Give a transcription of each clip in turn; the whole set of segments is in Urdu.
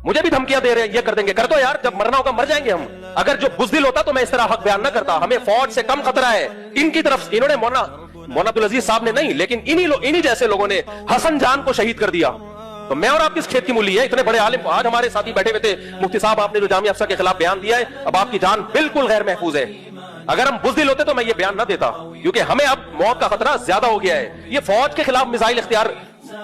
مجھے بھی دھمکیاں دے رہے ہیں یہ کر دیں گے. کر دو یار, جب مرنا ہوگا مر جائیں گے ہم. اگر جو بزدل ہوتا تو میں اس طرح حق بیان نہ کرتا. ہمیں فوج سے کم خطرہ ہے. ان کی طرف انہوں نے مولانا عبدالعزیز صاحب نے نہیں, لیکن انہی جیسے لوگوں نے حسن جان کو شہید کر دیا. تو میں اور آپ کس کھیت کی مولی ہے؟ اتنے بڑے عالم آج ہمارے ساتھی بیٹھے ہوئے تھے. مفتی صاحب آپ نے جو جامعہ افسر کے خلاف بیان دیا ہے, اب آپ کی جان بالکل غیر محفوظ ہے. اگر ہم بزدل ہوتے تو میں یہ بیان نہ دیتا, کیونکہ ہمیں اب موت کا خطرہ زیادہ ہو گیا ہے. یہ فوج کے خلاف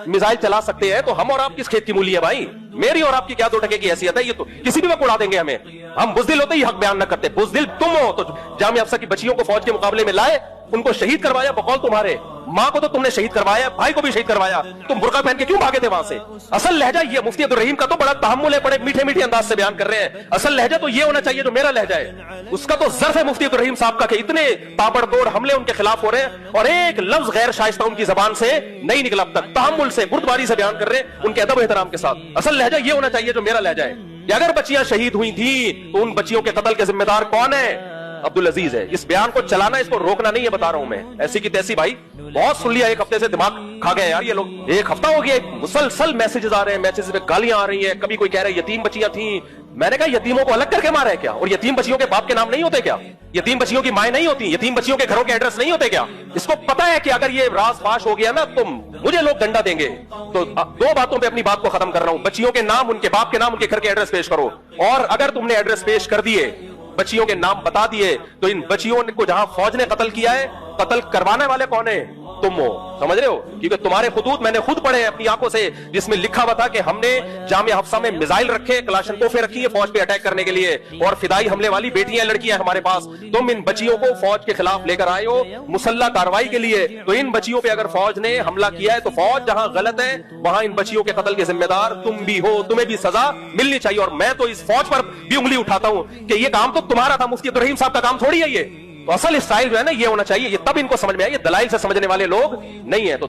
میزائل چلا سکتے ہیں تو ہم اور آپ کس کھیت کی مولی ہے بھائی؟ میری اور آپ کی کیا 2 ٹکے کی حیثیت ہے؟ یہ تو کسی بھی وقت اڑا دیں گے ہمیں. ہم بزدل ہوتے ہی حق بیان نہ کرتے. بزدل تم ہو تو جامعہ افسر کی بچیوں کو فوج کے مقابلے میں لائے, ان کو شہید کروایا بقول تمہارے. ماں کو تو تم نے شہید کروایا, بھائی کو بھی شہید کروایا. تم برقع پہن کے کیوں بھاگے تھے وہاں سے؟ اصل لہجہ یہ مفتی عبدالرحیم کا تو بڑا تحمل ہے, بڑے میٹھے میٹھے انداز سے بیان کر رہے ہیں. اصل لہجہ تو یہ ہونا چاہیے جو میرا لہجہ ہے. اس کا تو ظرف ہے مفتی عبدالرحیم صاحب کا کہ اتنے تابڑ توڑ حملے ان کے خلاف ہو رہے ہیں اور ایک لفظ غیر شائستہ ان کی زبان سے نہیں نکلا اب تک. تحمل سے, بردباری سے بیان کر رہے ہیں ان کے ادب و احترام کے ساتھ. اصل لہجہ یہ ہونا چاہیے جو میرا لہجہ ہے کہ اگر بچیاں شہید ہوئی تھیں تو ان بچیوں کے قتل کے ذمہ دار کون ہے؟ عبدالعزیز ہے. اس بیان کو چلانا, اس کو روکنا نہیں ہے, بتا رہا ہوں میں. ایسی کی تیسی بھائی بہت سن لیا, 1 ہفتے سے دماغ کھا گئے یار یہ لوگ. 1 ہفتہ ہو گیا, مسلسل میسجز آ رہے ہیں, میسجز پہ گالیاں آ رہی ہیں. کبھی کوئی کہہ رہا ہے یتیم بچیاں تھیں. میں نے کہا یتیموں کو الگ کر کے مارا ہے کیا؟ اور یتیم بچیوں کے باپ کے نام نہیں ہوتے کیا؟ یتیم بچیوں کی مائیں نہیں ہوتی؟ یتیم بچیوں کے گھروں کے ایڈریس نہیں ہوتے کیا؟ اس کو پتا ہے کہ اگر یہ راز فاش ہو گیا نا تو مجھے لوگ ڈنڈا دیں گے. تو 2 باتوں پہ اپنی بات کو ختم کر رہا ہوں. بچیوں کے نام, ان کے باپ کے نام, ان کے گھر کے ایڈریس پیش کرو. اور اگر تم نے ایڈریس پیش کر دیے, بچیوں کے نام بتا دیے, تو ان بچیوں کو جہاں فوج نے قتل کیا ہے, قتل کروانے والے کون ہیں؟ تم ہو. سمجھ رہے ہو؟ کیونکہ تمہارے خطوط میں نے خود پڑھے اپنی آنکھوں سے, جس میں لکھا ہوا تھا کہ ہم نے جامعہ حفصہ میں میزائل رکھے, کلاشنکوفیں رکھی ہیں فوج پہ اٹیک کرنے کے لیے, اور فدائی حملے والی بیٹیاں لڑکیاں ہیں ہمارے پاس. تم ان بچیوں کو فوج کے خلاف لے کر آئے ہو مسلح کارروائی کے لیے. تو ان بچیوں پہ اگر فوج نے حملہ کیا ہے تو فوج جہاں غلط ہے وہاں ان بچیوں کے قتل کے ذمہ دار تم بھی ہو. تمہیں بھی سزا ملنی چاہیے. اور میں تو اس فوج پر بھی انگلی اٹھاتا ہوں کہ یہ کام تو تمہارا تھا, مفتی عبدالرحیم صاحب کا کام تھوڑی ہے یہ. تو اصل اسٹائل جو ہے نا یہ ہونا چاہیے. یہ تب ان کو سمجھ میں آئے, یہ دلائل سے سمجھنے والے لوگ نہیں ہیں. تو